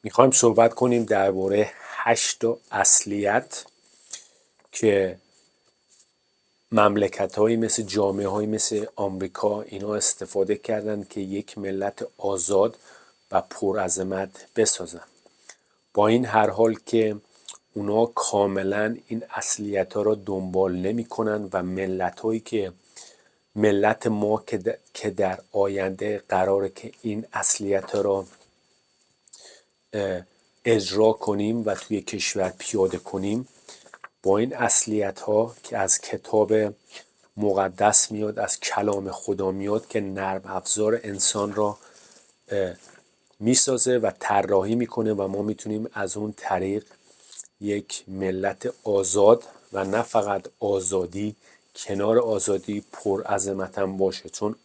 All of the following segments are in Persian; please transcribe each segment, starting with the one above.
میخوایم صحبت کنیم درباره 8 اصلیت که مملکت‌هایی مثل جامعه‌هایی مثل آمریکا اینا استفاده کردن که یک ملت آزاد و پرعظمت بسازن. با این هر حال که اونا کاملا این اصلیت‌ها را دنبال نمی‌کنن و ملت‌هایی که ملت ما که در آینده قراره که این اصلیت‌ها را اجرا کنیم و توی کشور پیاده کنیم، با این اصلیت‌ها که از کتاب مقدس میاد، از کلام خدا میاد که نرم افزار انسان را میسازه و طراحی میکنه و ما میتونیم از اون طریق یک ملت آزاد و نه فقط آزادی، کنار آزادی پرعظمت هم باشه. چون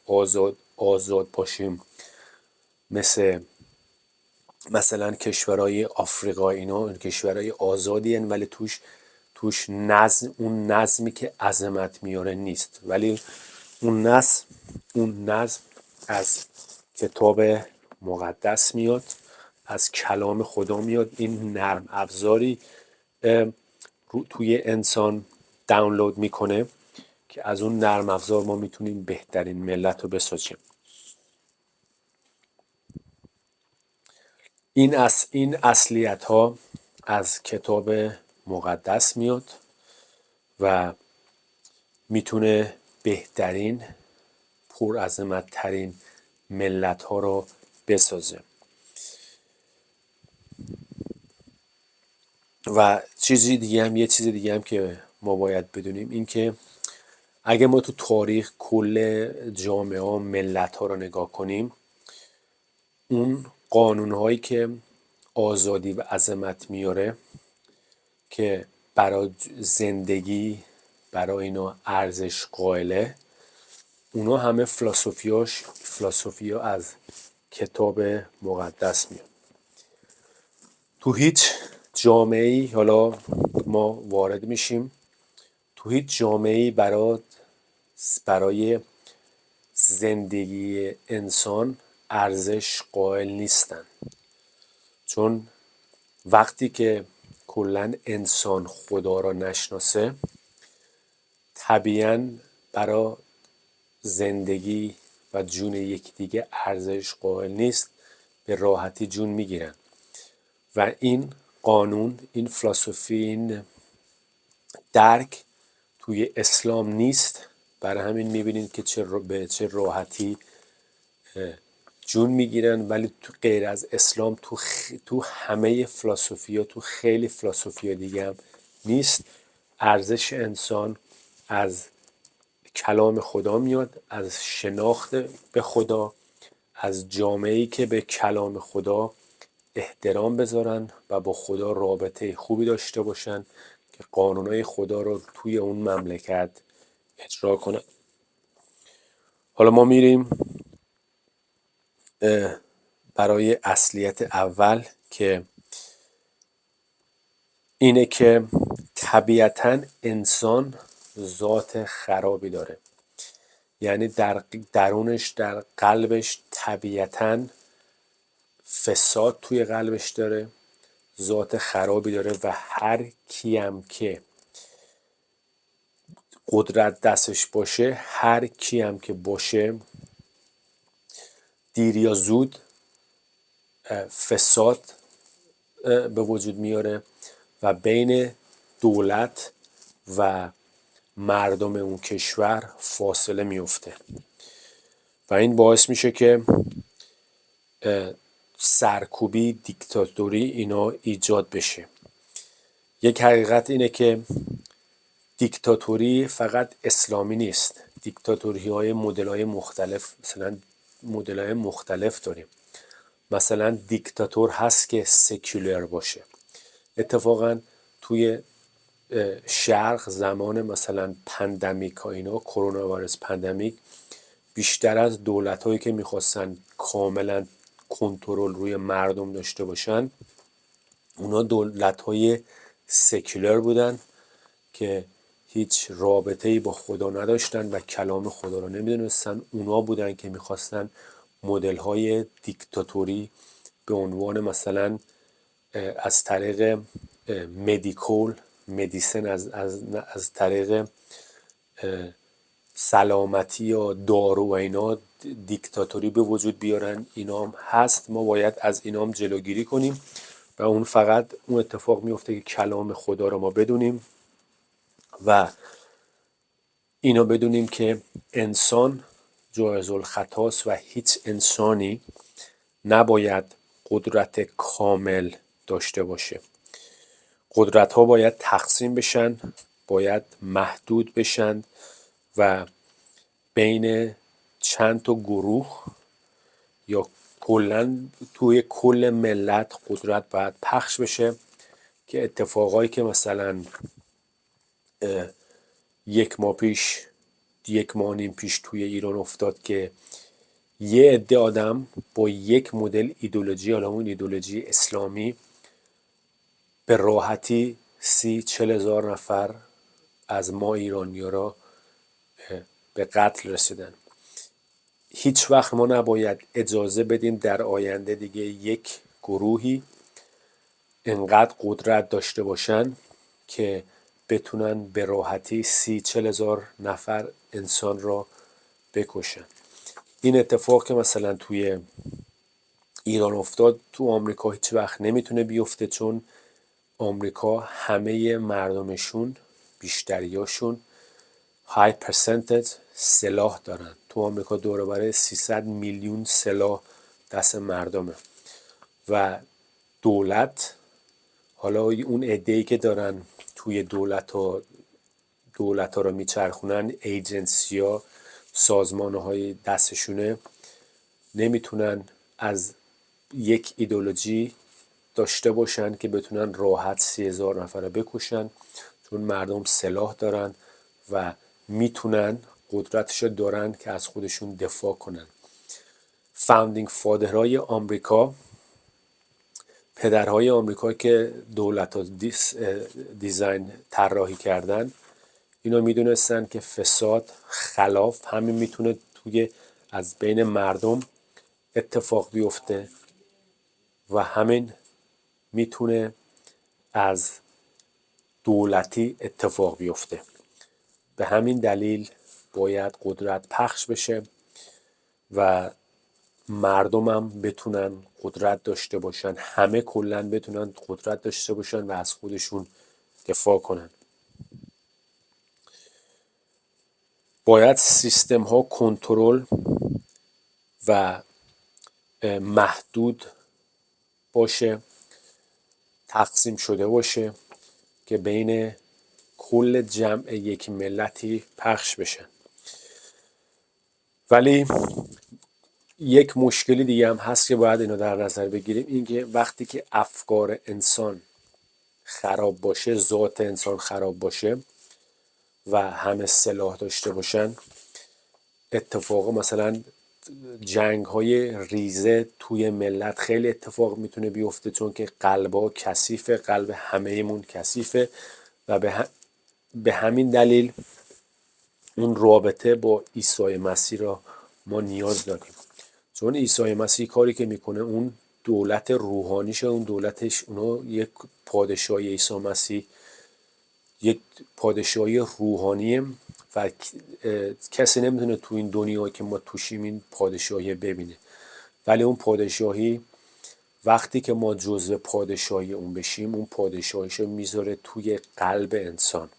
آزاد باشیم مثلا کشورهای آفریقا، اینا کشورهای آزادی هن ولی توش اون نظمی که عظمت میاره نیست، ولی اون نظم از کتاب مقدس میاد، از کلام خدا میاد. این نرم افزاری توی انسان دانلود میکنه که از اون نرم افزار ما میتونیم بهترین ملت رو بسازیم. این اصلیت ها از کتاب مقدس میاد و میتونه بهترین پرعظمت ترین ملت ها رو بسازه. و یه چیز دیگه هم که ما باید بدونیم این که اگه ما تو تاریخ کل جامعه ها ملت ها رو نگاه کنیم، اون قانون هایی که آزادی و عظمت میاره که برای زندگی برای اینا ارزش قائله، اونا همه فلسفیا از کتاب مقدس میاد. تو هیچ جامعه‌ای، حالا ما وارد میشیم، تو هیچ جامعه‌ای برای زندگی انسان ارزش قائل نیستن. چون وقتی که کلاً انسان خدا را نشناسه، طبیعاً برای زندگی و جون یکدیگه ارزش قائل نیست، به راحتی جون میگیرن. و این قانون، این فلسفی، این درک توی اسلام نیست. برای همین میبینید که به چه راحتی جون میگیرن. ولی تو غیر از اسلام تو همه فلسفی‌ها، تو خیلی فلسفی‌ها دیگه هم نیست. ارزش انسان از کلام خدا میاد، از شناخت به خدا، از جامعه‌ای که به کلام خدا احترام بذارن و با خدا رابطه خوبی داشته باشن که قانونهای خدا رو توی اون مملکت اجرا کنن. حالا ما میریم برای اصلیت اول که اینه که طبیعتاً انسان ذات خرابی داره. یعنی در درونش، در قلبش طبیعتاً فساد توی قلبش داره، ذات خرابی داره و هر کیم که قدرت دستش باشه، هر کیم که باشه، دیر یا زود فساد به وجود میاره و بین دولت و مردم اون کشور فاصله میفته و این باعث میشه که سرکوبی، دیکتاتوری اینا ایجاد بشه. یک حقیقت اینه که دیکتاتوری فقط اسلامی نیست. دیکتاتوری های مدل های مختلف، مثلا مدل های مختلف داریم. مثلا دیکتاتور هست که سکولر باشه. اتفاقا توی شرق زمان مثلا پندمیک ها اینا، کرونا ویروس پندمیک، بیشتر از دولت هایی که میخواستن کاملا کنترل روی مردم داشته باشن، اونا دولت های سکولر بودن که هیچ رابطه‌ای با خدا نداشتن و کلام خدا رو نمیدونستن. اونا بودن که میخواستن مدل های دیکتاتوری به عنوان مثلا از طریق مدیسن، از طریق سلامتی یا دارو و اینا دیکتاتوری به وجود بیارن. اینا هم هست، ما باید از اینا هم جلوگیری کنیم و اون فقط اون اتفاق میفته که کلام خدا رو ما بدونیم و اینا بدونیم که انسان جایز الخطاست و هیچ انسانی نباید قدرت کامل داشته باشه. قدرت ها باید تقسیم بشن، باید محدود بشن و بین چند تا گروه یا کلاً توی کل ملت قدرت باید پخش بشه که اتفاقایی که مثلا 1 ماه پیش 1 ماه و نیم پیش توی ایران افتاد که یه عده آدم با یک مدل ایدئولوژی، حالا اون ایدئولوژی اسلامی، به راحتی 30-40 هزار نفر از ما ایرانی‌ها را به قتل رسیدن. هیچ وقت ما نباید اجازه بدیم در آینده دیگه یک گروهی انقدر قدرت داشته باشن که بتونن به راحتی 30-40 هزار نفر انسان را بکشن. این اتفاق که مثلا توی ایران افتاد تو آمریکا هیچ وقت نمیتونه بیفته، چون آمریکا همه مردمشون، بیشتریاشون های پرسنتج سلاح دارن. تو آمریکا دور و بر 300 میلیون سلاح دست مردمه و دولت، حالا اون عده‌ای که دارن توی دولت ها رو میچرخونن، ایجنسی ها، سازمان های دستشونه، نمیتونن از یک ایدئولوژی داشته باشن که بتونن راحت 30 هزار نفر رو بکشن، چون مردم سلاح دارن و میتونن قدرتشو دارن که از خودشون دفاع کنن. فاوندینگ فادرهای آمریکا، پدرهای آمریکا که دولت ها دیزاین طراحی کردن، اینا میدونستن که فساد، خلاف همین میتونه توی از بین مردم اتفاق بیفته و همین میتونه از دولتی اتفاق بیفته. به همین دلیل باید قدرت پخش بشه و مردمم بتونن قدرت داشته باشن، همه کلن بتونن قدرت داشته باشن و از خودشون دفاع کنن. باید سیستم ها کنترل و محدود باشه، تقسیم شده باشه که بین کل جمع یک ملتی پخش بشن. ولی یک مشکلی دیگه هم هست که باید اینو در نظر بگیریم، این که وقتی که افکار انسان خراب باشه، ذات انسان خراب باشه و همه سلاح داشته باشن، اتفاق مثلا جنگ های ریزه توی ملت خیلی اتفاق میتونه بیفته، چون که قلبا کثیفه، قلب همه‌مون کثیفه و به همین دلیل اون رابطه با عیسی مسیح را ما نیاز داریم. چون عیسی مسیح کاری که میکنه، اون دولت روحانیشه، اون دولتش، اونو یک پادشاهی، عیسی مسیح یک پادشاهی روحانیه و کسی نمیتونه تو این دنیا که ما توشیم این پادشاهی ببینه. ولی اون پادشاهی وقتی که ما جزء پادشاهی اون بشیم، اون پادشاهیشو میذاره توی قلب انسان،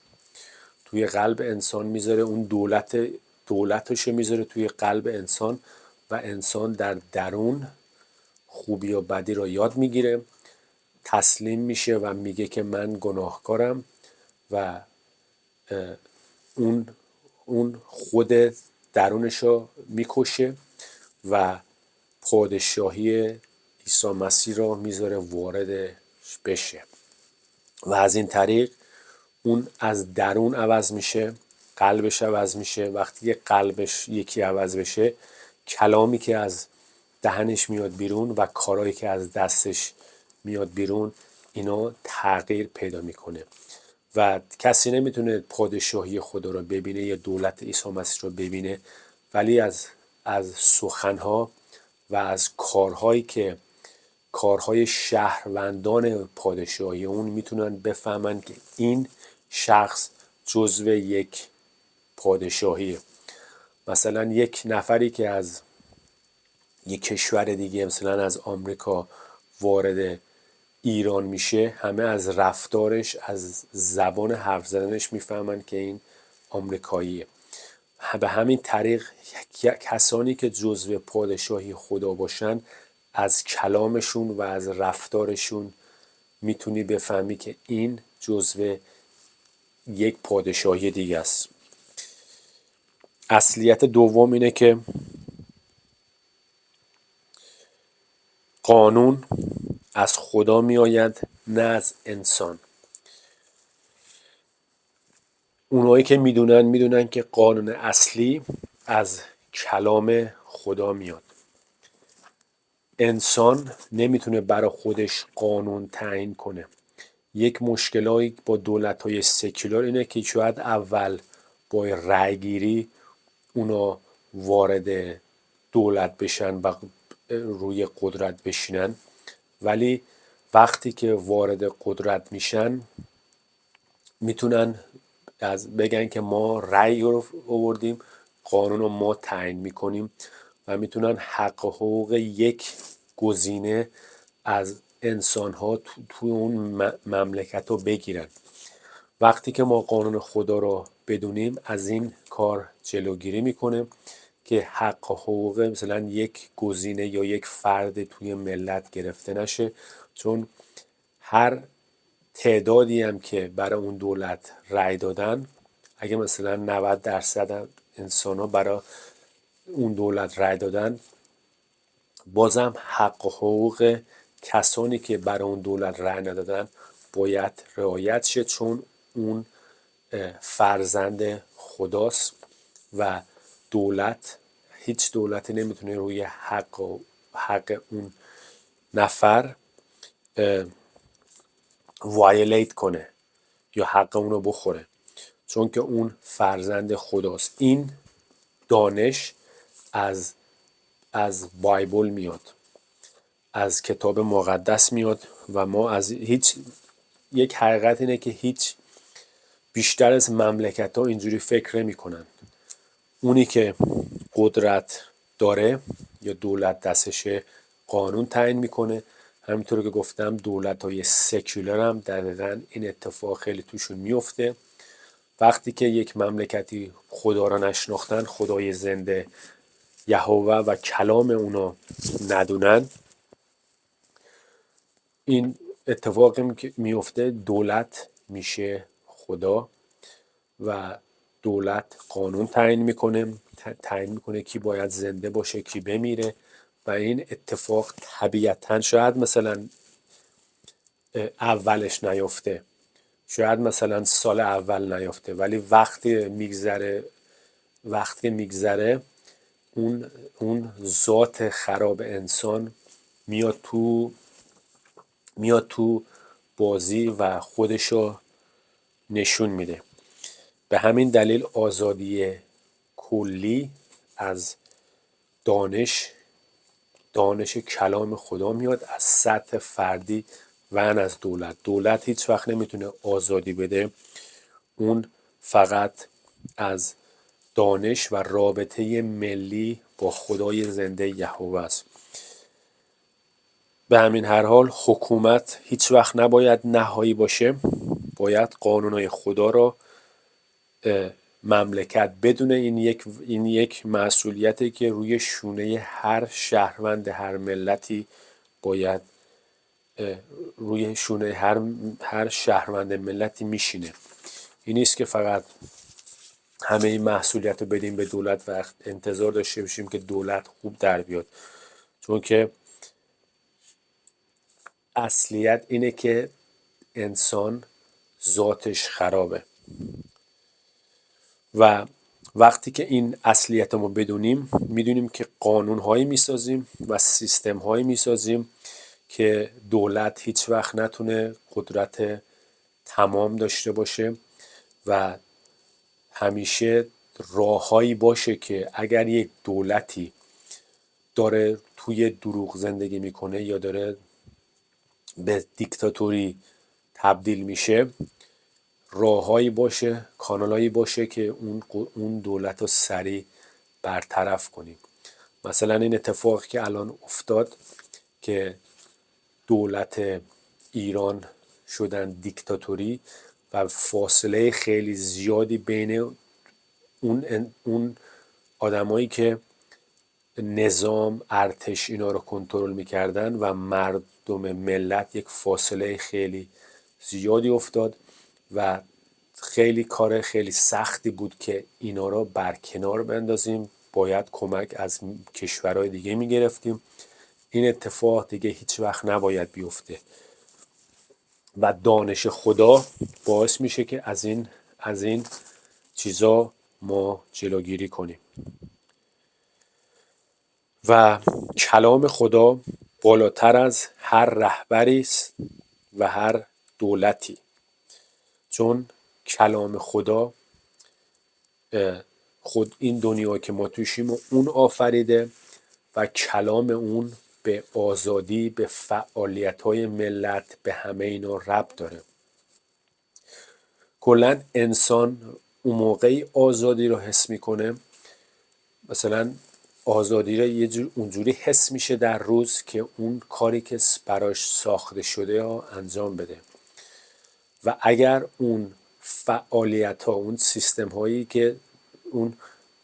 توی قلب انسان میذاره، اون دولتشو میذاره توی قلب انسان و انسان در درون خوبی و بدی رو یاد میگیره، تسلیم میشه و میگه که من گناهکارم و اون خود درونشو میکشه و پادشاهی عیسی مسیح را میذاره واردش بشه و از این طریق اون از درون عوض میشه، قلبش عوض میشه. وقتی که قلبش یکی عوض بشه، کلامی که از دهنش میاد بیرون و کارهایی که از دستش میاد بیرون، اینا تغییر پیدا میکنه و کسی نمیتونه پادشاهی خدا رو ببینه یا دولت عیسی مسیح رو ببینه، ولی از سخنها و از کارهایی که کارهای شهروندان پادشاهی اون میتونن بفهمن که این شخص جزو یک پادشاهیه. مثلا یک نفری که از یک کشور دیگه مثلا از آمریکا وارد ایران میشه، همه از رفتارش، از زبان حرف زدنش میفهمن که این آمریکاییه. به همین طریق کسانی که جزو پادشاهی خدا باشن، از کلامشون و از رفتارشون میتونی بفهمی که این جزو یک پادشاهی دیگه است. اصلیت دوم اینه که قانون از خدا می آید، نه از انسان. اونایی که میدونن که قانون اصلی از کلام خدا میاد. انسان نمیتونه برای خودش قانون تعیین کنه. یک مشکلی با دولت‌های سکولار اینه که شاید اول با رأی گیری اونا وارد دولت بشن و روی قدرت بشینن، ولی وقتی که وارد قدرت میشن میتونن بگن که ما رأی رو آوردیم، قانون رو ما تعیین میکنیم و میتونن حق و حقوق یک گزینه از انسان‌ها تو اون مملکت رو بگیرن. وقتی که ما قانون خدا رو بدونیم، از این کار جلوگیری میکنه که حق و حقوق مثلا یک گزینه یا یک فرد توی ملت گرفته نشه، چون هر تعدادی هم که برای اون دولت رأی دادن، اگه مثلا 90% انسان ها برای اون دولت رأی دادن، بازم حق و حقوق کسانی که برای اون دولت رأی ندادن باید رعایت شه، چون اون فرزند خداست و هیچ دولتی نمیتونه روی حق اون نفر وایلیت کنه یا حق اون رو بخوره، چون که اون فرزند خداست. این دانش از بایبل میاد، از کتاب مقدس میاد و ما از یک حقیقت اینه که هیچ بیشتر از مملکت ها اینجوری فکر نمی کنن. اونی که قدرت داره یا دولت دستشه قانون تعیین میکنه. همینطور که گفتم دولت های سکولر هم دقیقا این اتفاق خیلی توشون میفته. وقتی که یک مملکتی خدا را نشناختن، خدای زنده یهوه و کلام اونا ندونن، این اتفاقی که میفته دولت میشه خدا و دولت قانون تعیین میکنه کی باید زنده باشه، کی بمیره. و این اتفاق طبیعتاً شاید مثلا اولش نیفته، شاید مثلا سال اول نیفته، ولی وقتی میگذره اون ذات خراب انسان میاد تو بازی و خودشو نشون میده. به همین دلیل آزادی کلی از دانش کلام خدا میاد، از سطح فردی و از دولت هیچ وقت نمیتونه آزادی بده. اون فقط از دانش و رابطه ملی با خدای زنده یهوه است. به همین هر حال حکومت هیچ وقت نباید نهایی باشه. باید قانونهای خدا را مملکت بدونه. این یک مسئولیتی که روی شونه هر شهروند هر ملتی باید روی شونه هر شهروند ملتی میشینه. این نیست که فقط همه این مسئولیت رو بدیم به دولت و انتظار داشته باشیم که دولت خوب در بیاد، چون که اصلیت اینه که انسان ذاتش خرابه و وقتی که این اصلیت رو بدونیم، میدونیم که قانون‌هایی میسازیم و سیستم‌هایی میسازیم که دولت هیچ وقت نتونه قدرت تمام داشته باشه و همیشه راههایی باشه که اگر یک دولتی داره توی دروغ زندگی میکنه یا داره به دیکتاتوری تبدیل میشه، راههایی باشه، کانالایی باشه که اون دولت رو سریع برطرف کنیم. مثلا این اتفاقی که الان افتاد که دولت ایران شدن دیکتاتوری و فاصله خیلی زیادی بین اون آدمایی که نظام، ارتش اینا رو کنترل میکردن و مردم ملت، یک فاصله خیلی زیادی افتاد و خیلی کار خیلی سختی بود که اینا رو برکنار بندازیم. باید کمک از کشورهای دیگه میگرفتیم. این اتفاق دیگه هیچ وقت نباید بیفته و دانش خدا باعث میشه که از این چیزا ما جلوگیری کنیم. و کلام خدا بالاتر از هر رهبری است و هر دولتی، چون کلام خدا خود این دنیا که ما توشیم و اون آفریده و کلام اون به آزادی، به فعالیت‌های ملت، به همه اینا ربط داره. کلا انسان اون موقعی آزادی رو حس میکنه، مثلا آزادی رو اونجوری حس میشه در روز که اون کاری که براش ساخته شده ها انجام بده و اگر اون فعالیت ها، اون سیستم هایی که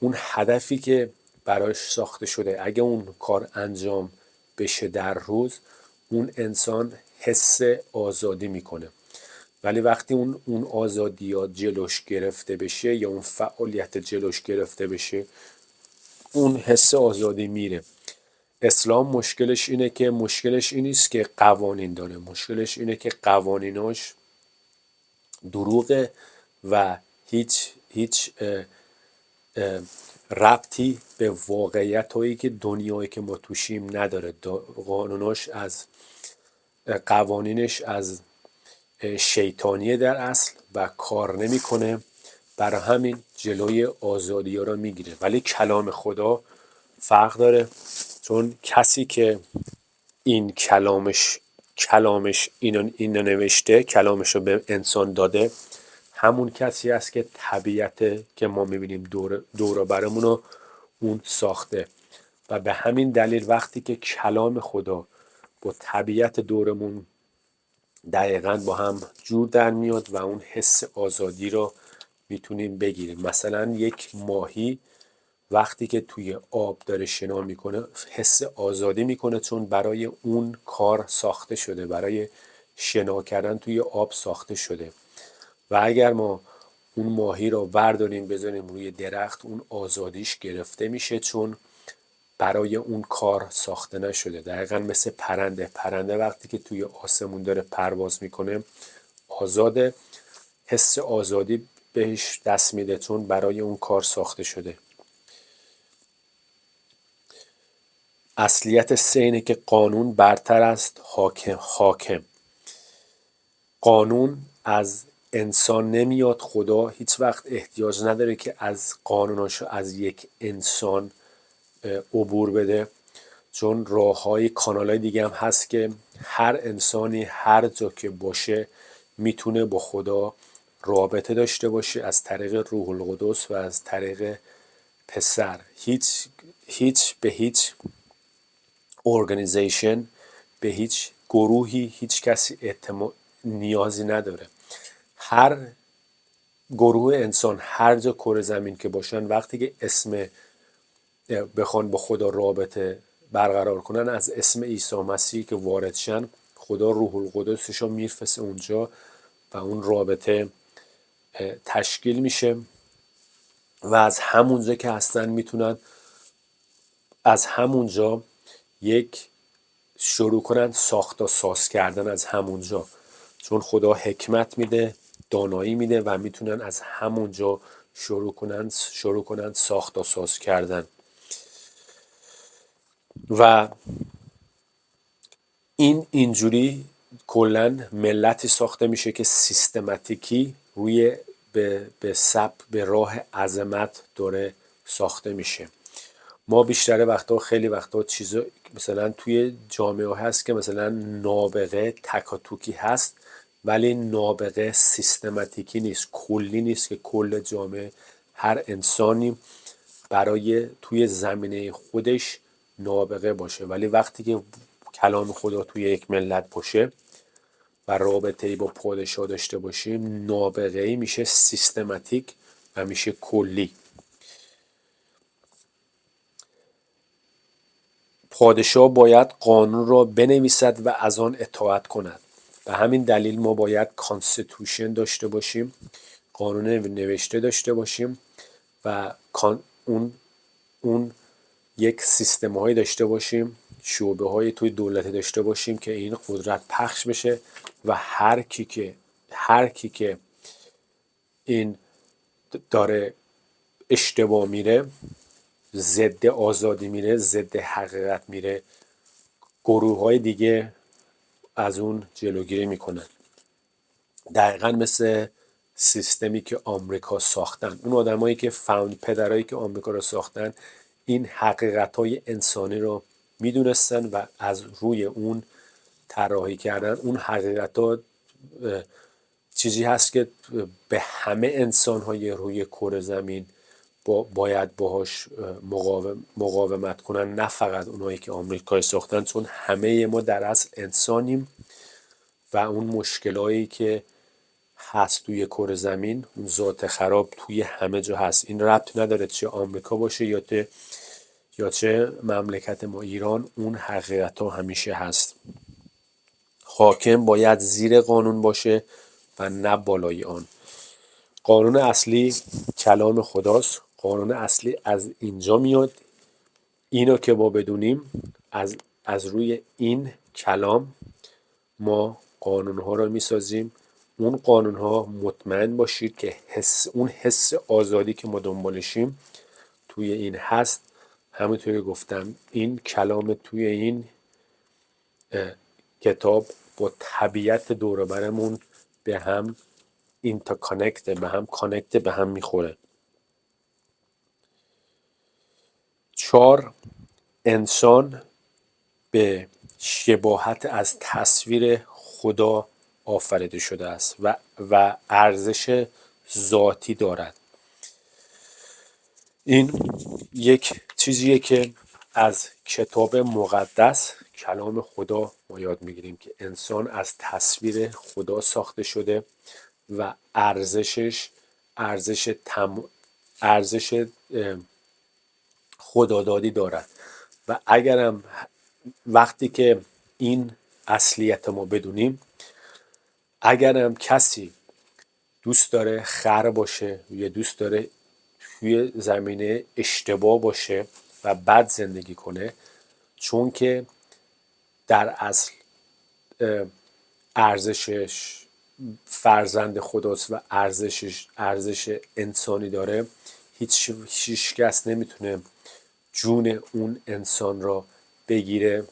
اون هدفی که براش ساخته شده، اگه اون کار انجام بشه در روز، اون انسان حس آزادی میکنه. ولی وقتی اون آزادی یا جلوش گرفته بشه یا اون فعالیت جلوش گرفته بشه، اون حس آزادی میره. اسلام مشکلش این نیست که قوانین داره، مشکلش اینه که قوانیناش دروغه و هیچ ربطی به واقعیت هایی که دنیایی که ما توشیم نداره. قوانینش از شیطانیه در اصل و کار نمیکنه، برای همین جلوی آزادی ها رو میگیره. ولی کلام خدا فرق داره، چون کسی که این کلامش اینو نوشته، کلامش رو به انسان داده، همون کسی است که طبیعت که ما میبینیم دور و برمون رو اون ساخته و به همین دلیل وقتی که کلام خدا با طبیعت دورمون دقیقاً با هم جور در میاد و اون حس آزادی رو میتونیم بگیریم. مثلا یک ماهی وقتی که توی آب داره شنا میکنه حس آزادی میکنه، چون برای اون کار ساخته شده، برای شنا کردن توی آب ساخته شده. و اگر ما اون ماهی رو برداریم بذاریم روی درخت، اون آزادیش گرفته میشه، چون برای اون کار ساخته نشده. دقیقا مثل پرنده وقتی که توی آسمون داره پرواز میکنه آزاده، حس آزادی بهش دست میده، چون برای اون کار ساخته شده. اصلیت سه اینه که قانون برتر است حاکم. قانون از انسان نمیاد. خدا هیچ وقت احتیاج نداره که از قانوناشو از یک انسان عبور بده، چون راههای کانالهای دیگه هم هست که هر انسانی هر جا که باشه میتونه با خدا رابطه داشته باشه از طریق روح القدس و از طریق پسر. به هیچ ارگانیزیشن، به هیچ گروهی، هیچ کسی نیازی نداره. هر گروه انسان هر جا کره زمین که باشن، وقتی که بخوان با خدا رابطه برقرار کنن، از اسم عیسی مسیح که وارد شن، خدا روح القدسش رو میرفسه اونجا و اون رابطه تشکیل میشه و از همونجا که هستن میتونن از همونجا یک شروع کنن ساخت و ساز کردن از همونجا، چون خدا حکمت میده، دانایی میده و میتونن از همونجا شروع کنن ساخت و ساز کردن. و اینجوری کلا ملتی ساخته میشه که سیستماتیکی به راه عظمت داره ساخته میشه. ما بیشتر وقتا خیلی وقتا چیزا مثلا توی جامعه هست که مثلا نابغه تکاتوکی هست، ولی نابغه سیستماتیکی نیست، کلی نیست که کل جامعه هر انسانی برای توی زمینه خودش نابغه باشه. ولی وقتی که کلام خدا توی یک ملت باشه و رابطه‌ای با پادشاه داشته باشیم، نابغه‌ای میشه سیستماتیک و میشه کلی. پادشاه باید قانون را بنویسد و از آن اطاعت کند. به همین دلیل ما باید کانستیتوشن داشته باشیم، قانون نوشته داشته باشیم و اون یک سیستم هایی داشته باشیم، شعبه های توی دولتی داشته باشیم که این قدرت پخش بشه و هر کی که این داره اشتباه میره، ضد آزادی میره، ضد حقیقت میره، گروه های دیگه از اون جلوگیری میکنن. دقیقا مثل سیستمی که آمریکا ساختن، اون آدمایی که پدرایی که آمریکا رو ساختن این حقیقت های انسانی رو میدونستن و از روی اون طراحی کردن. اون حقیقت ها چیزی هست که به همه انسان های روی کره زمین باید باهاش مقاومت کنن، نه فقط اونایی که آمریکا ساختن، چون همه ما در اصل انسانیم و اون مشکلایی که هست توی کره زمین، اون ذات خراب توی همه جا هست. این ربط نداره چه آمریکا باشه یا چه مملکت ما ایران، اون حقیقت ها همیشه هست. حاکم باید زیر قانون باشه و نه بالای آن. قانون اصلی کلام خداست. قانون اصلی از اینجا میاد. اینو که ما بدونیم، از روی این کلام ما قانونها رو میسازیم. اون قانونها مطمئن باشید که اون حس آزادی که ما دنبالشیم توی این هست. همونطوری گفتم این کلام توی این کتاب با طبیعت دور و برمون به هم اینترکانکت، به هم میخوره. 4. انسان به شباهت از تصویر خدا آفریده شده است و ارزش ذاتی دارد. این یک چیزیه که از کتاب مقدس، کلام خدا، ما یاد میگیریم که انسان از تصویر خدا ساخته شده و ارزش خدادادی دارد. و اگرم وقتی که این اصلیت ما بدونیم، اگرم کسی دوست داره خر باشه یا دوست داره توی زمینه اشتباه باشه و بد زندگی کنه، چون که در اصل ارزشش فرزند خداست و ارزش انسانی داره، هیچ کس نمیتونه جون اون انسان را بگیره،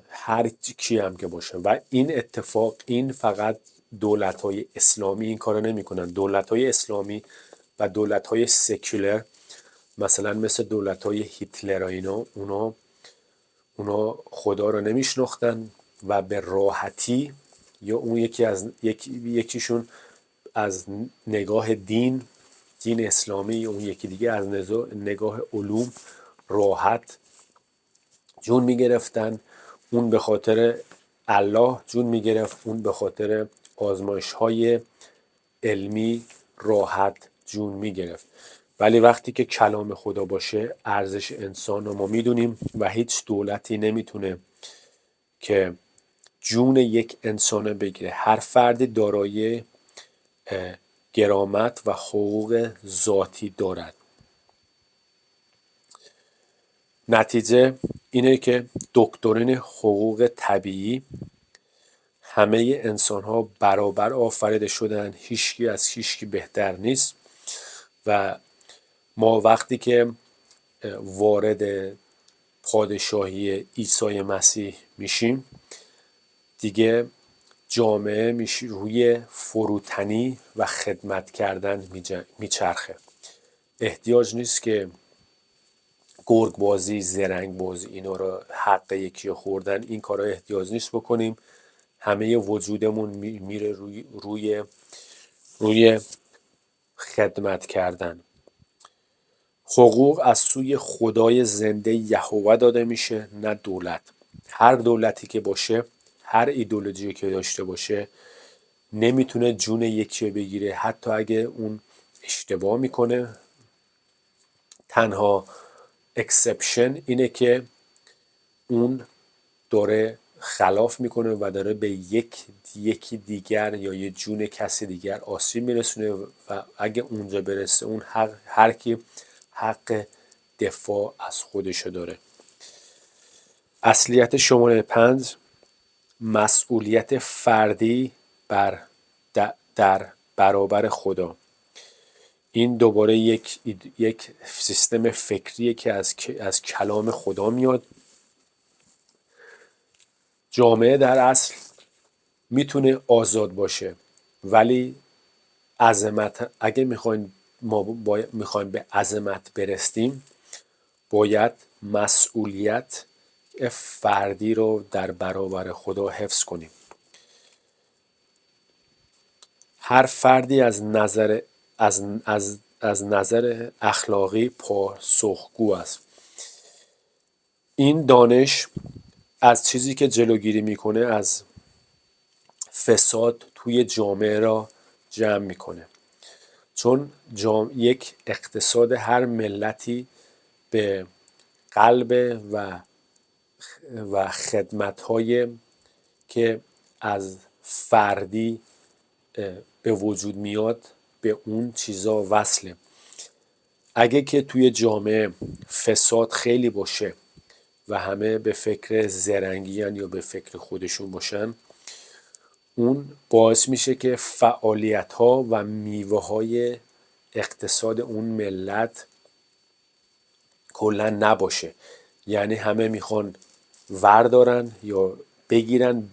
هر کی هم که باشه. و این فقط دولت‌های اسلامی این کارو نمی‌کنن. دولت‌های اسلامی و دولت‌های سکولر، مثلا مثل دولت‌های هیتلر و اینا، اونا خدا رو نمیشناختن و به راحتی، یا اون یکیشون از نگاه دین اسلامی، اون یکی دیگه از نگاه علوم راحت جون میگرفتن. اون به خاطر الله جون میگرفت، اون به خاطر آزمایش های علمی راحت جون میگرفت. ولی وقتی که کلام خدا باشه، ارزش انسان رو ما میدونیم و هیچ دولتی نمیتونه که جون یک انسان بگیره. هر فردی دارای کرامت و حقوق ذاتی دارد. نتیجه اینه که دکترین حقوق طبیعی، همه انسان ها برابر آفریده شدن، هیچکی از هیچکی بهتر نیست. و ما وقتی که وارد پادشاهی عیسی مسیح میشیم، دیگه جامعه روی فروتنی و خدمت کردن میچرخه. احتیاج نیست که گرگ بازی، زرنگ بازی اینا رو حق یکی رو خوردن این کارا احتیاج نیست بکنیم. همه وجودمون میره روی خدمت کردن. حقوق از سوی خدای زنده یهوه داده میشه، نه دولت. هر دولتی که باشه، هر ایدئولوژی که داشته باشه، نمیتونه جون یکی رو بگیره، حتی اگه اون اشتباه میکنه. تنها اکسپشن اینه که اون داره خلاف میکنه و داره به یکی دیگر یا یه جون کسی دیگر آسیب میرسونه و اگه اونجا برسه اون هر کی حق دفاع از خودشو داره. اصلیت شماره 5، مسئولیت فردی در برابر خدا. این دوباره یک سیستم فکریه که از کلام خدا میاد. جامعه در اصل میتونه آزاد باشه، ولی عظمت اگه میخوایم به عظمت برسیم، باید مسئولیت فردی رو در برابر خدا حفظ کنیم. هر فردی از نظر اخلاقی پاسخگو است. این دانش از چیزی که جلوگیری میکنه از فساد توی جامعه را جمع میکنه، چون یک اقتصاد هر ملتی به قلب و خدمت‌های که از فردی به وجود میاد به اون چیزا وصله. اگه که توی جامعه فساد خیلی باشه و همه به فکر زرنگیان یا به فکر خودشون باشن، اون باعث میشه که فعالیت‌ها و میوه‌های اقتصاد اون ملت کلا نباشه. یعنی همه میخوان وردارن یا بگیرن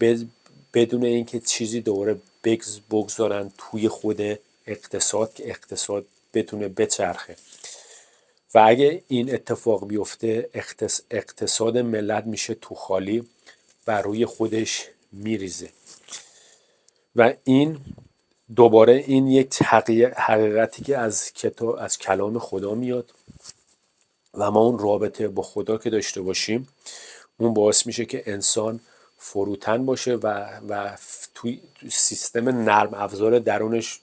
بدون اینکه چیزی دوباره بگذارن توی خود اقتصاد که اقتصاد بتونه بچرخه. و اگه این اتفاق بیفته اقتصاد ملت میشه تو خالی و روی خودش میریزه. و این دوباره این یک حقیقتی که از کلام خدا میاد و ما اون رابطه با خدا که داشته باشیم، اون باعث میشه که انسان فروتن باشه و توی سیستم نرم افزار درونش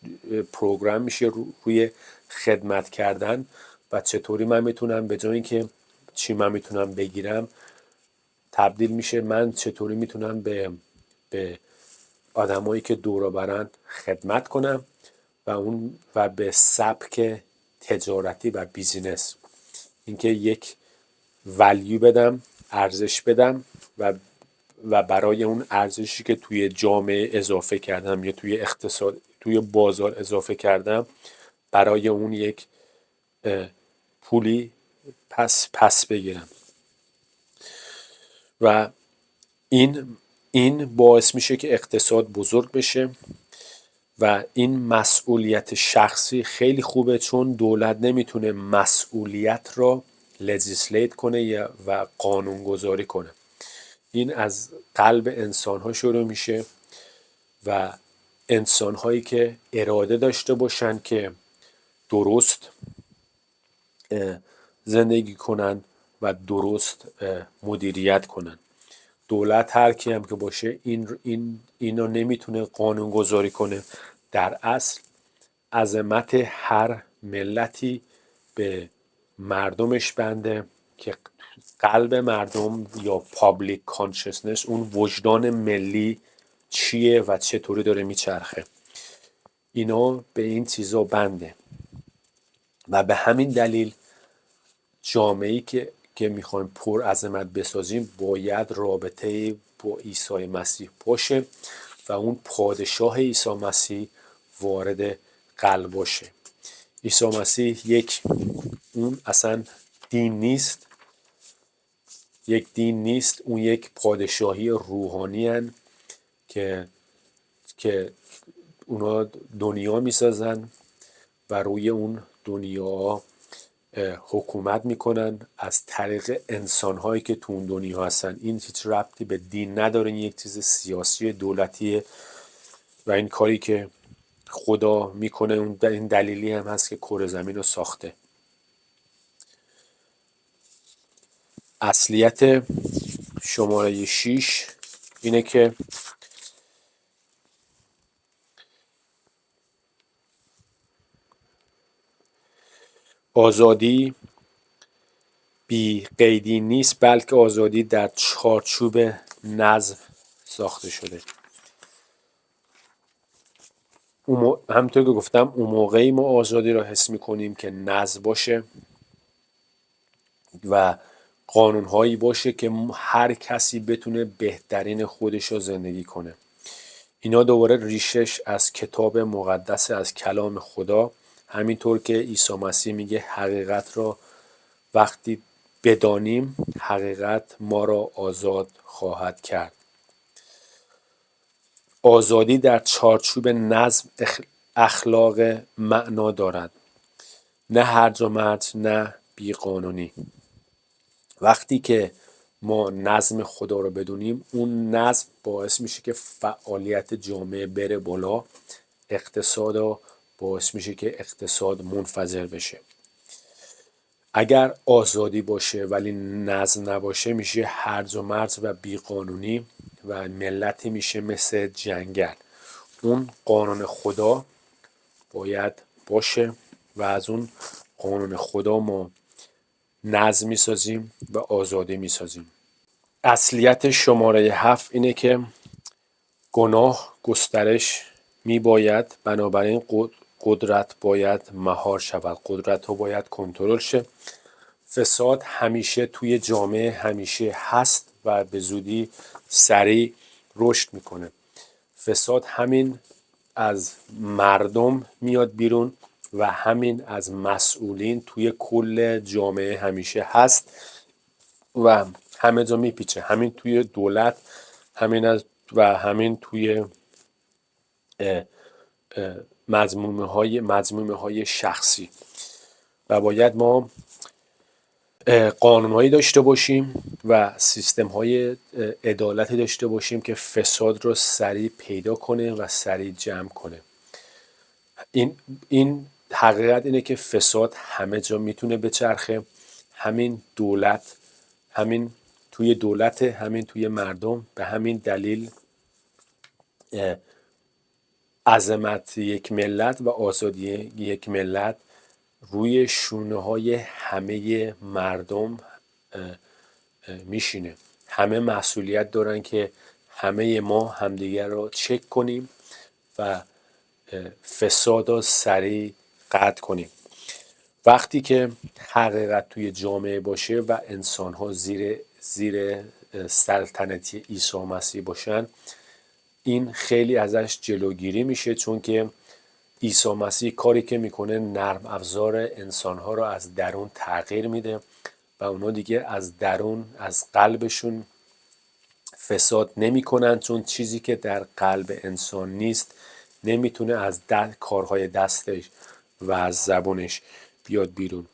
پروگرام میشه روی خدمت کردن و چطوری من میتونم به جای اینکه چی من میتونم بگیرم، تبدیل میشه من چطوری میتونم به آدمایی که دور و برن خدمت کنم و به سبک تجارتی و بیزینس، اینکه یک ولیو بدم، ارزش بدم و برای اون ارزشی که توی جامعه اضافه کردم یا توی اقتصاد توی بازار اضافه کردم، برای اون یک پولی پس بگیرم. و این باعث میشه که اقتصاد بزرگ بشه. و این مسئولیت شخصی خیلی خوبه، چون دولت نمیتونه مسئولیت را لجیسلیت کنه و قانون گذاری کنه. این از قلب انسان ها شروع میشه و انسان هایی که اراده داشته باشن که درست زندگی کنن و درست مدیریت کنن. دولت هر کی هم که باشه اینو نمیتونه قانون گذاری کنه. در اصل عظمت هر ملتی به مردمش بنده که قلب مردم یا پابلیک کانشسنس، اون وجدان ملی چیه و چطوری داره میچرخه، اینا به این چیزا بنده. و به همین دلیل جامعه‌ای که میخوایم پر عظمت بسازیم باید رابطه با عیسی مسیح باشه و اون پادشاه عیسی مسیح وارد قلب باشه. عیسی مسیح اون اصلا دین نیست، اون یک پادشاهی روحانی هن که اونا دنیا میسازن و روی اون دنیا حکومت میکنن از طریق انسانهایی که تو اون دنیا هستن. این هیچ ربطی به دین نداره، این یک چیز سیاسی دولتیه و این کاری که خدا میکنه این دلیلی هم هست که کره زمین رو ساخته. اصلیت شماره 6 اینه که آزادی بی قیدی نیست، بلکه آزادی در چارچوب نظم ساخته شده. همونطور که گفتم اون موقعی ما آزادی را حس میکنیم که نظم باشه و قانونهایی باشه که هر کسی بتونه بهترین خودش رو زندگی کنه. اینا دوباره ریشش از کتاب مقدس، از کلام خدا، همینطور که عیسی مسیح میگه حقیقت را وقتی بدانیم حقیقت ما را آزاد خواهد کرد. آزادی در چارچوب نظم اخلاق معنا دارد، نه هرج و مرج، نه بیقانونی. وقتی که ما نظم خدا رو بدونیم، اون نظم باعث میشه که فعالیت جامعه بره بالا، اقتصاد باعث میشه که اقتصاد منفجر بشه. اگر آزادی باشه ولی نظم نباشه میشه هرج و مرج و بیقانونی و ملتی میشه مثل جنگل. اون قانون خدا باید باشه و از اون قانون خدا ما نظم میسازیم و آزادی میسازیم. اصلیت شماره 7 اینه که گناه گسترش میباید، بنابراین قدرت باید مهار شود، قدرت ها باید کنترل شه. فساد همیشه توی جامعه همیشه هست و به زودی سریع رشد میکنه. فساد همین از مردم میاد بیرون و همین از مسئولین توی کل جامعه همیشه هست و همه جا میپیچه، همین توی دولت، همین توی مضمومه های شخصی. و باید ما قانونهایی داشته باشیم و سیستم های عدالتی داشته باشیم که فساد رو سریع پیدا کنه و سریع جمع کنه. این حقیقت اینه که فساد همه جا میتونه بچرخه، همین دولت، همین توی دولت، همین توی مردم. به همین دلیل عظمت یک ملت و آزادی یک ملت روی شونه های همه مردم میشینه. همه مسئولیت دارن که همه ما همدیگر رو چک کنیم و فساد رو سریع قطع کنیم. وقتی که حقیقت توی جامعه باشه و انسان ها زیر سلطنت عیسی مسیح باشن، این خیلی ازش جلوگیری میشه، چون که عیسی مسیح کاری که میکنه نرم افزار انسان ها رو از درون تغییر میده و اونا دیگه از درون، از قلبشون فساد نمی کنن، چون چیزی که در قلب انسان نیست نمیتونه از کارهای دستش و از زبونش بیاد بیرون.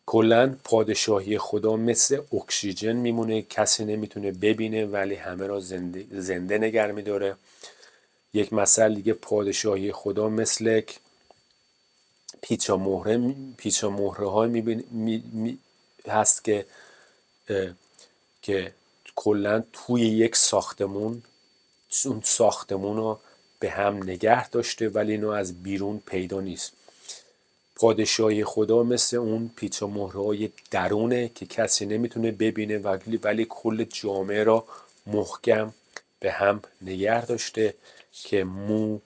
کلاً پادشاهی خدا مثل اکسیژن میمونه، کسی نمیتونه ببینه ولی همه را زنده نگه میداره. یک مثل دیگه، پادشاهی خدا مثل پیچ مهره های هست که کلاً توی یک ساختمون، اون ساختمون رو به هم نگه داشته ولی اینو از بیرون پیدا نیست. پادشاهی خدا مثل اون پیچ و مهرهای درونه که کسی نمیتونه ببینه ولی کل جامعه را محکم به هم نگه داشته که مو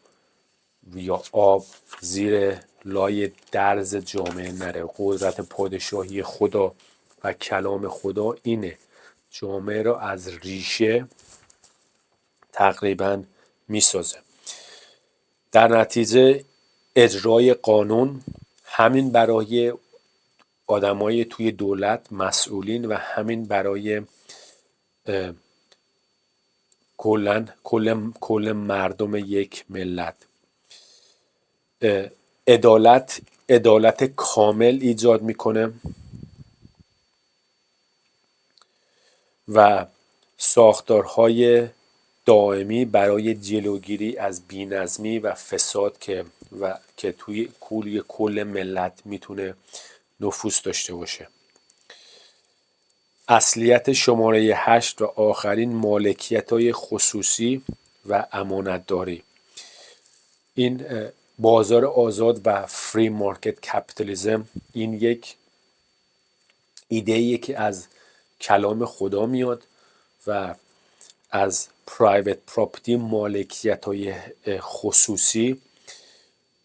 یا آب زیر لای درز جامعه نره. قدرت پادشاهی خدا و کلام خدا اینه، جامعه را از ریشه تقریبا میسازه. در نتیجه اجرای قانون، همین برای آدمای توی دولت، مسئولین، و همین برای کل مردم یک ملت. عدالت کامل ایجاد میکنه و ساختارهای دائمی برای جلوگیری از بی‌نظمی و فساد که توی کل ملت میتونه نفوذ داشته باشه. اصلیت شماره 8 و آخرین، مالکیت‌های خصوصی و امانتداری. این بازار آزاد و فری مارکت کپیتالیسم، این یک ایده‌ایه که از کلام خدا میاد و از پرایوت پراپرتی، مالکیت‌های خصوصی،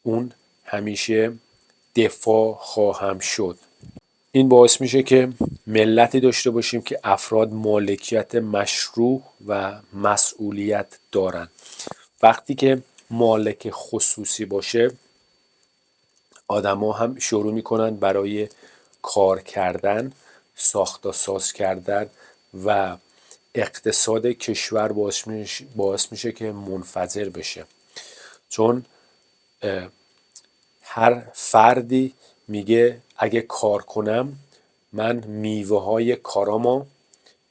اون همیشه دفاع خواهم شد. این باعث میشه که ملتی داشته باشیم که افراد مالکیت مشروع و مسئولیت دارن. وقتی که مالک خصوصی باشه، آدما هم شروع میکنن برای کار کردن، ساخت و ساز کردن و اقتصاد کشور باعث میشه که منفجر بشه. چون هر فردی میگه اگه کار کنم من میوه های کارامو،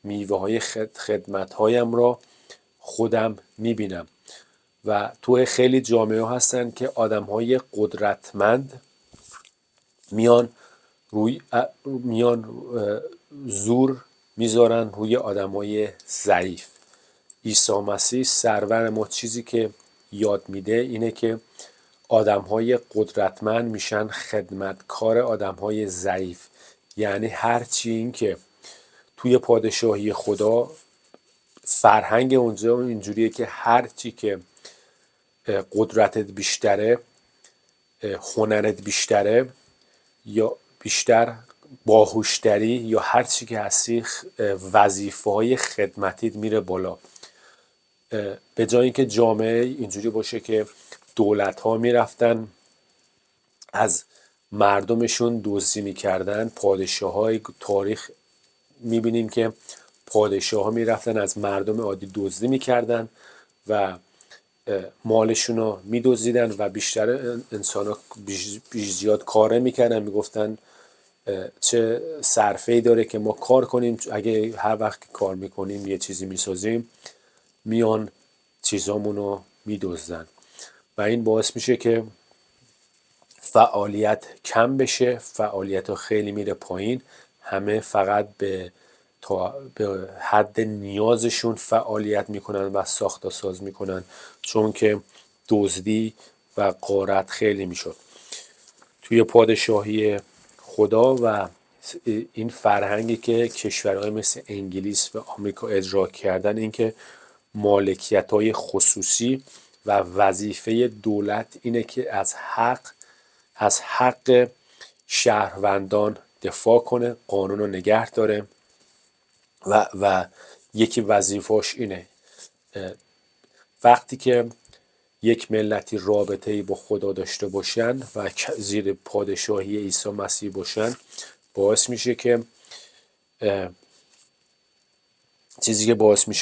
میوه های خدمت هایم را خودم میبینم. و تو خیلی جامعه ها هستن که آدم های قدرتمند میان زور میذارن روی آدم های ضعیف. عیسی مسیح سرور ما چیزی که یاد میده اینه که آدم‌های قدرتمند میشن خدمتکار آدم‌های ضعیف. یعنی هرچی این که توی پادشاهی خدا فرهنگ اونجا اینجوریه که هرچی که قدرتت بیشتره، هنرت بیشتره، یا بیشتر باهوشتری، یا هرچی که هستی، وظیفه‌های خدمتیت میره بالا. به جای اینکه جامعه اینجوری باشه که دولت‌ها میرفتن از مردمشون دزدی میکردن، پادشاه‌های تاریخ میبینیم که پادشاه‌ها میرفتن از مردم عادی دزدی میکردن و مالشون رو میدزدیدن و بیشتر انسان‌ها زیاد کار میکردن، میگفتن چه صرفه‌ای داره که ما کار کنیم، اگه هر وقت که کار میکنیم یه چیزی میسازیم میان چیزامون رو میدزدن. و این باعث میشه که فعالیت کم بشه، فعالیت خیلی میره پایین، همه فقط به حد نیازشون فعالیت میکنن و ساخت و ساز میکنن، چون که دزدی و غارت خیلی میشد. توی پادشاهی خدا و این فرهنگی که کشورهای مثل انگلیس و آمریکا اجرا کردن، این که مالکیت‌های خصوصی و وظیفه دولت اینه که از حق شهروندان دفاع کنه، قانون رو نگه داره و یکی وظیفه‌اش اینه. وقتی که یک ملتی رابطه‌ای با خدا داشته باشن و زیر پادشاهی عیسی مسیح باشن، باعث میشه که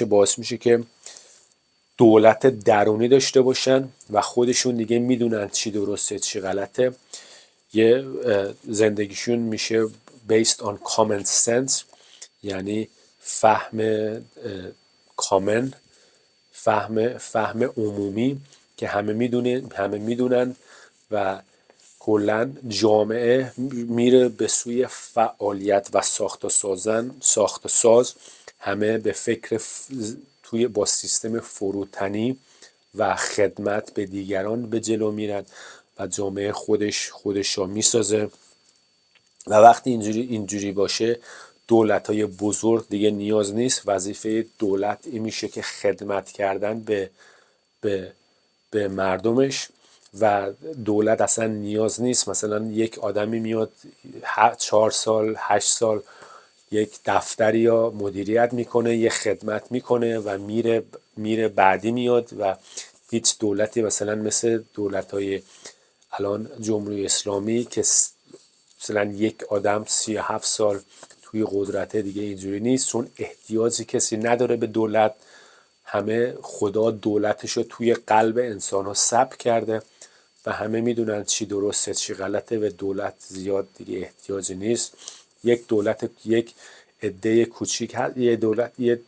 باعث میشه که دولت درونی داشته باشن و خودشون دیگه میدونن چی درسته چی غلطه. یه زندگیشون میشه based on common sense، یعنی فهم کامن، فهم عمومی که همه میدونن و کلا جامعه میره به سوی فعالیت و ساخت ساز. همه به فکر با سیستم فروتنی و خدمت به دیگران به جلو میرن و جامعه خودش رو میسازه. و وقتی اینجوری باشه، دولت‌های بزرگ دیگه نیاز نیست. وظیفه دولت این میشه که خدمت کردن به مردمش، و دولت اصلا نیاز نیست. مثلا یک آدمی میاد 4 سال 8 سال یک دفتری یا مدیریت میکنه، یه خدمت میکنه و میره بعدی میاد و هیچ دولتی مثلا مثل دولت‌های الان جمهوری اسلامی که مثلا یک آدم 37 سال توی قدرته، دیگه اینجوری نیست، چون احتیاجی کسی نداره به دولت. همه خدا دولتشو توی قلب انسان ها ثبت کرده و همه میدونن چی درسته چی غلطه و دولت زیاد دیگه احتیاجی نیست. یک عده کوچیک هست، یه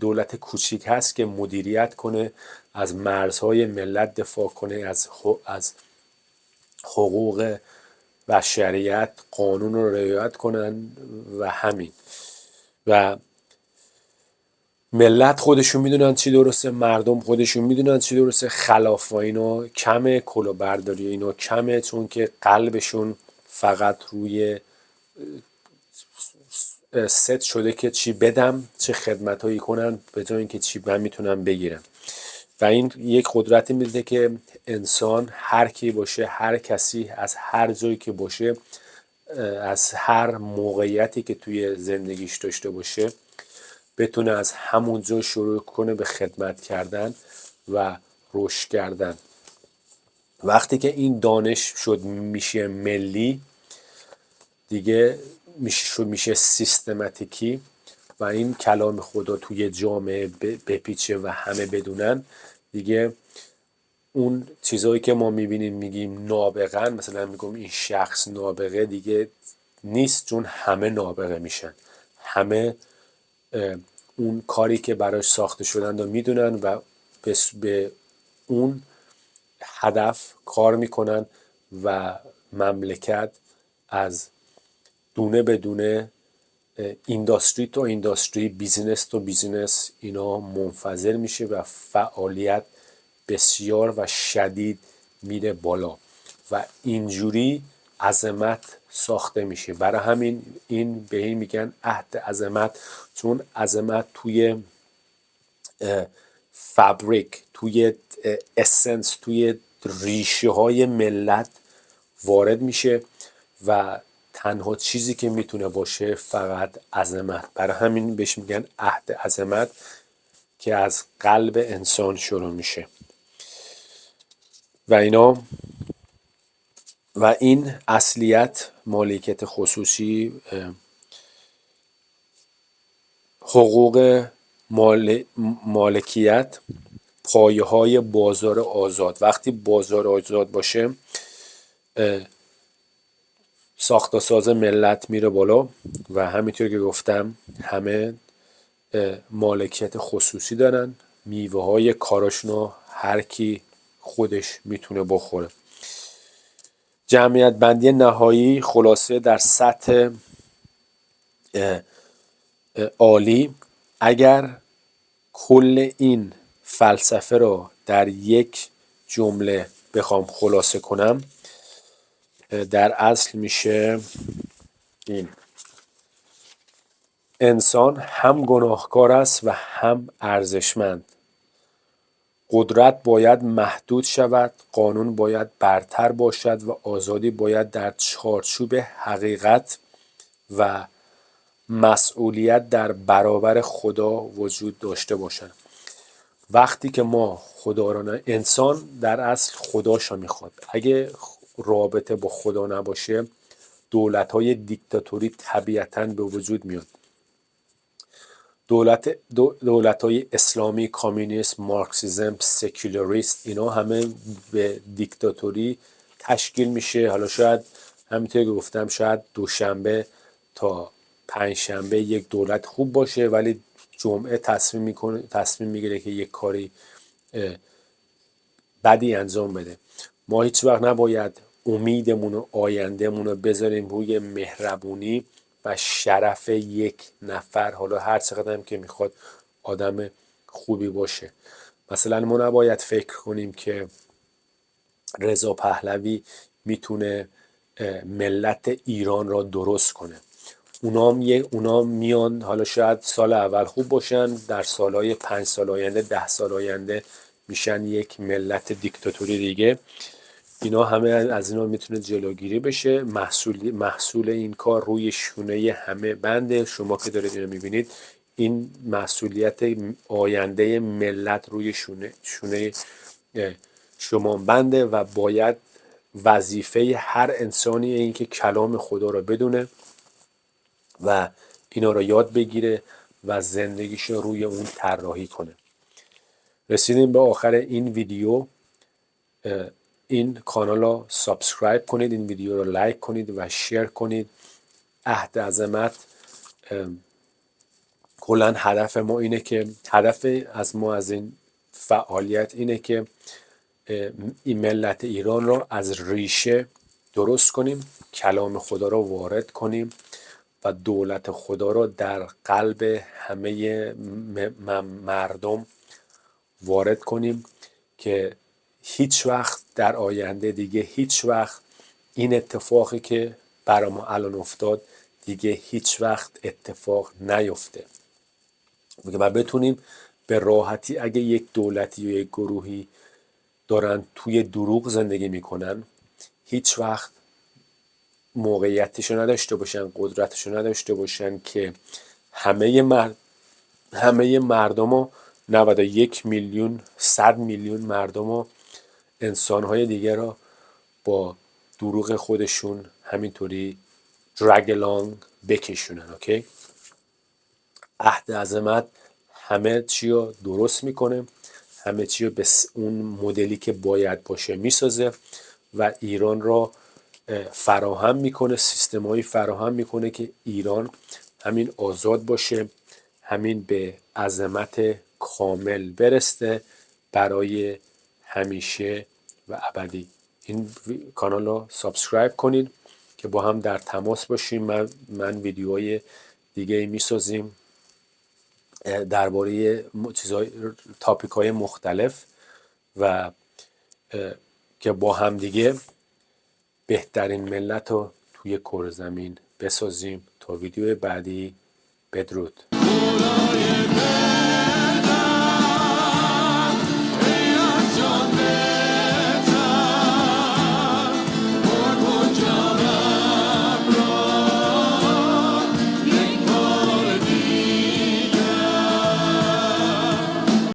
دولت کوچیک هست که مدیریت کنه، از مرزهای ملت دفاع کنه، از حقوق و شریعت قانون رو رعایت کنن و همین. و ملت خودشون میدونن چی درسته، مردم خودشون میدونن چی درسته. خلاف و اینا کمه، کلاهبرداری اینا کمه، چون که قلبشون فقط روی ست شده که چی بدم، چه خدمتایی کنن، به جای اینکه چی من میتونم بگیرم. و این یک قدرتی میده که انسان هر کی باشه، هر کسی از هر جایی که باشه، از هر موقعیتی که توی زندگیش داشته باشه، بتونه از همونجا شروع کنه به خدمت کردن و رشد کردن. وقتی که این دانش میشه ملی، دیگه میشه سیستماتیکی و این کلام خدا توی جامعه بپیچه و همه بدونن، دیگه اون چیزایی که ما میبینیم میگیم نابغه‌ن، مثلا میگم این شخص نابغه، دیگه نیست، چون همه نابغه میشن. همه اون کاری که براش ساخته شدن رو میدونن و به اون هدف کار میکنن و مملکت از دونه به دونه، اینداستری تو اینداستری، بیزینس تو بیزینس، اینا منفجر میشه و فعالیت بسیار و شدید میره بالا و اینجوری عظمت ساخته میشه. برای همین به این میگن عهد عظمت، چون عظمت توی فابریک، توی اسنس، توی ریشه های ملت وارد میشه و تنها چیزی که میتونه باشه فقط عظمت. برای همین بهش میگن عهد عظمت که از قلب انسان شروع میشه و اینا. و این اصلیت، مالکیت خصوصی، حقوق مالکیت، پایه های بازار آزاد. وقتی بازار آزاد باشه، ساخت و ساز ملت میره بالا و همینطور که گفتم همه مالکیت خصوصی دارن. میوه های کاراشونو هر کی خودش میتونه بخوره. جمعیت بندی نهایی خلاصه در سطح عالی، اگر کل این فلسفه رو در یک جمله بخوام خلاصه کنم، در اصل میشه این: انسان هم گناهکار است و هم ارزشمند. قدرت باید محدود شود، قانون باید برتر باشد و آزادی باید در چارچوب حقیقت و مسئولیت در برابر خدا وجود داشته باشد. وقتی که ما خدا را انسان در اصل خداشو میخواد. اگه رابطه با خدا نباشه، دولت‌های دیکتاتوری طبیعتاً به وجود میاد. دولت‌های اسلامی، کامونیست، مارکسیسم، سکولاریست، اینا همه به دیکتاتوری تشکیل میشه. حالا شاید همینطور که گفتم، شاید دوشنبه تا پنجشنبه یک دولت خوب باشه، ولی جمعه تصمیم میگیره که یک کاری بدی انجام بده. ما هیچ وقت نباید امیدمون و آیندهمون رو بذاریم روی مهربونی و شرف یک نفر، حالا هر چقدر هم که میخواد آدم خوبی باشه. مثلا ما نباید فکر کنیم که رضا پهلوی میتونه ملت ایران را درست کنه. اونا میان، حالا شاید سال اول خوب باشن، در سالهای 5 سال آینده، 10 سال آینده میشن یک ملت دیکتاتوری دیگه. اینا همه از اینا میتونه جلوگیری بشه. محصول این کار روی شونه همه بنده. شما که دارید اینو میبینید، این مسئولیت آینده ملت روی شونه شما بنده و باید وظیفه هر انسانی این که کلام خدا رو بدونه و اینا رو یاد بگیره و زندگیش رو روی اون طراحی کنه. رسیدیم به آخر این ویدیو. این کانال رو سابسکرایب کنید، این ویدیو رو لایک کنید و شیر کنید. عهد عظمت کلا هدف ما اینه که هدف از ما از این فعالیت اینه که این ملت ایران رو از ریشه درست کنیم، کلام خدا رو وارد کنیم و دولت خدا رو در قلب همه مردم وارد کنیم که هیچ وقت در آینده دیگه هیچ وقت این اتفاقی که برای ما الان افتاد دیگه هیچ وقت اتفاق نیفته و بتونیم به راحتی اگه یک دولتی و یک گروهی دارن توی دروغ زندگی میکنن هیچ وقت موقعیتشو نداشته باشن، قدرتشو نداشته باشن که همه مردم و 91 میلیون 100 میلیون مردم و انسانهای دیگه را با دروغ خودشون همینطوری drag along بکشونن. اوکی؟ عهد عظمت همه چی رو درست میکنه، همه چی رو به اون مدلی که باید باشه میسازه و ایران را فراهم میکنه، سیستمایی فراهم میکنه که ایران همین آزاد باشه، همین به عظمت کامل برسته برای همیشه و ابدی. این کانال رو سابسکرایب کنید که با هم در تماس باشیم. من ویدیوهای دیگه میسازیم درباره چیزای تاپیک های مختلف و که با هم دیگه بهترین ملت رو توی کره زمین بسازیم. تا ویدیو بعدی، بدرود.